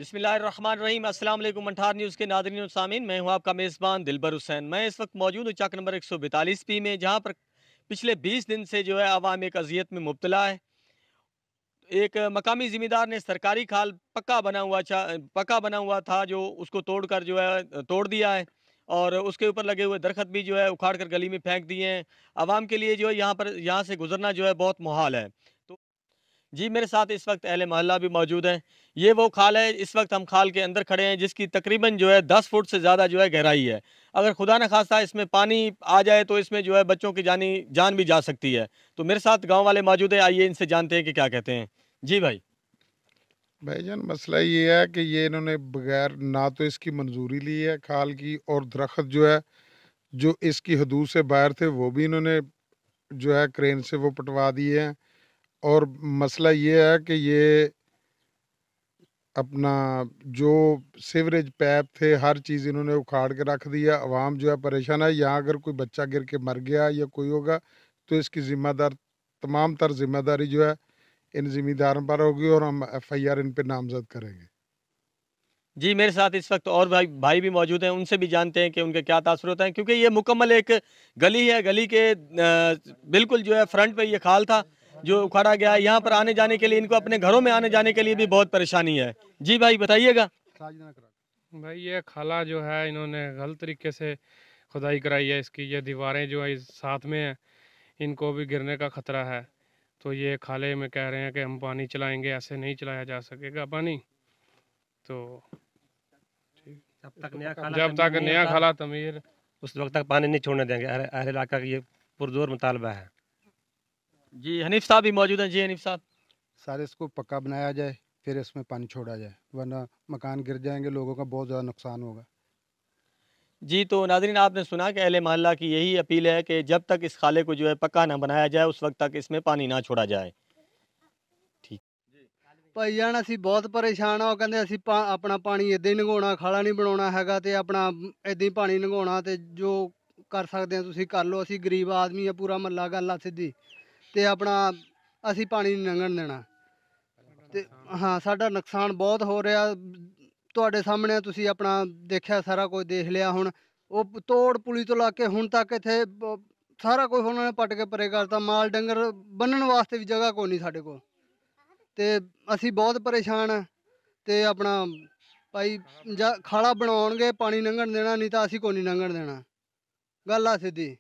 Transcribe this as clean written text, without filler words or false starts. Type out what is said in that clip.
बिस्मिल्लाहिर्रहमानिर्रहीम। अस्सलाम वालेकुम। मंठार न्यूज़ के नाज़रीन और सामीन, मैं हूं आपका मेज़बान दिलबर हुसैन। मैं इस वक्त मौजूद हूं चक नंबर 142 पी में, जहां पर पिछले 20 दिन से जो है आवाम एक अजियत में मुब्तला है। एक मकामी ज़िम्मेदार ने सरकारी खाल पक्का बना हुआ था, जो उसको तोड़कर जो है तोड़ दिया है, और उसके ऊपर लगे हुए दरख्त भी जो है उखाड़ कर गली में फेंक दिए हैं। आवाम के लिए जो है यहाँ से गुजरना जो है बहुत मुहाल है। तो जी, मेरे साथ इस वक्त अहले मोहल्ला भी मौजूद हैं। ये वो खाल है, इस वक्त हम खाल के अंदर खड़े हैं, जिसकी तकरीबन जो है 10 फुट से ज़्यादा जो है गहराई है। अगर खुदा न खास्ता इसमें पानी आ जाए तो इसमें जो है बच्चों की जान भी जा सकती है। तो मेरे साथ गांव वाले मौजूद हैं, आइए इनसे जानते हैं कि क्या कहते हैं। जी भाई। भाईजान, मसला ये है कि ये इन्होंने बगैर ना तो इसकी मंजूरी ली है खाल की, और दरख्त जो है जो इसकी हदूद से बाहर थे वो भी इन्होंने जो है क्रेन से वो पटवा दिए हैं। और मसला ये है कि ये अपना जो सीवरेज पैप थे हर चीज़ इन्होंने उखाड़ के रख दिया। अवाम जो है परेशान है। यहाँ अगर कोई बच्चा गिर के मर गया या कोई होगा तो इसकी ज़िम्मेदार तमाम तर जिम्मेदारी जो है इन ज़िम्मेदारों पर होगी, और हम FIR इन पे नामजद करेंगे। जी, मेरे साथ इस वक्त और भाई भाई भी मौजूद हैं, उनसे भी जानते हैं कि उनके क्या तासुरात हैं, क्योंकि ये मुकम्मल एक गली है। गली के बिल्कुल जो है फ्रंट पे ये खाल था जो उखाड़ा गया है। यहाँ पर आने जाने के लिए, इनको अपने घरों में आने जाने के लिए भी बहुत परेशानी है। जी भाई, बताइएगा। भाई ये खाला जो है इन्होंने गलत तरीके से खुदाई कराई है। इसकी ये दीवारें जो है इस साथ में है, इनको भी गिरने का खतरा है। तो ये खाले में कह रहे हैं कि हम पानी चलाएंगे, ऐसे नहीं चलाया जा सकेगा पानी। तो जब तक नया खाला तमीर उस वक्त तक पानी नहीं छोड़ने देंगे। अहले इलाका का ये पुरजोर मुतालबा है। जी, हनीफ साहब भी मौजूद हैं। जी हनीफ साहब। सारे इसको पक्का बनाया जाए, फिर इसमें पानी छोड़ा जाए, वरना मकान गिर जाएंगे, लोगों का बहुत ज़्यादा नुकसान होगा। जी, तो नाज़रीन, आपने सुना कि अहले मोहल्ला की यही अपील है कि जब तक इस खाले को जो है पक्का ना बनाया जाए, उस वक्त तक इसमें पानी ना छोड़ा जाए। ठीक। ਭਾਈ ਜਾਨ ਅਸੀਂ ਬਹੁਤ ਪਰੇਸ਼ਾਨ ਆ। ਉਹ ਕਹਿੰਦੇ ਅਸੀਂ ਆਪਣਾ ਪਾਣੀ ਇੱਦਾਂ ਹੀ ਲੰਘਾਉਣਾ, ਖਾਲਾ ਨਹੀਂ ਬਣਾਉਣਾ ਹੈਗਾ, ਤੇ ਆਪਣਾ ਇੱਦਾਂ ਹੀ ਪਾਣੀ ਲੰਘਾਉਣਾ, ਤੇ ਜੋ ਕਰ ਸਕਦੇ ਆ ਤੁਸੀਂ ਕਰ ਲਓ। ਅਸੀਂ ਗਰੀਬ ਆਦਮੀ ਆ, ਪੂਰਾ ਮਹੱਲਾ ਗੱਲ ਆ ਸਿੱਧੀ, ਤੇ ਆਪਣਾ ਅਸੀਂ ਪਾਣੀ ਨਹੀਂ ਲੰਘਣ ਦੇਣਾ। ਤੇ ਹਾਂ, ਸਾਡਾ ਨੁਕਸਾਨ ਬਹੁਤ ਹੋ ਰਿਹਾ। ਤੁਹਾਡੇ ਸਾਹਮਣੇ ਆ, ਤੁਸੀਂ ਆਪਣਾ ਦੇਖਿਆ, ਸਾਰਾ ਕੁਝ ਦੇਖ ਲਿਆ। ਹੁਣ ਉਹ ਤੋੜ ਪੁਲੀ ਤੋਂ ਲਾ ਕੇ ਹੁਣ ਤੱਕ ਇੱਥੇ ਸਾਰਾ ਕੁਝ ਉਹਨਾਂ ਨੇ ਪੱਟ ਕੇ ਪਰੇ ਕਰਤਾ। ਮਾਲ ਡੰਗਰ ਬੰਨਣ ਵਾਸਤੇ ਵੀ ਜਗ੍ਹਾ ਕੋਈ ਨਹੀਂ ਸਾਡੇ ਕੋਲ, ਤੇ ਅਸੀਂ ਬਹੁਤ ਪਰੇਸ਼ਾਨ ਆ। ਤੇ ਆਪਣਾ ਭਾਈ ਜਾਂ ਖਾਲਾ ਬਣਾਉਣਗੇ, ਪਾਣੀ ਲੰਘਣ ਦੇਣਾ, ਨਹੀਂ ਤਾਂ ਅਸੀਂ ਕੋਈ ਨਹੀਂ ਲੰਘਣ ਦੇਣਾ। ਗੱਲ ਆ ਸਿੱਧੀ।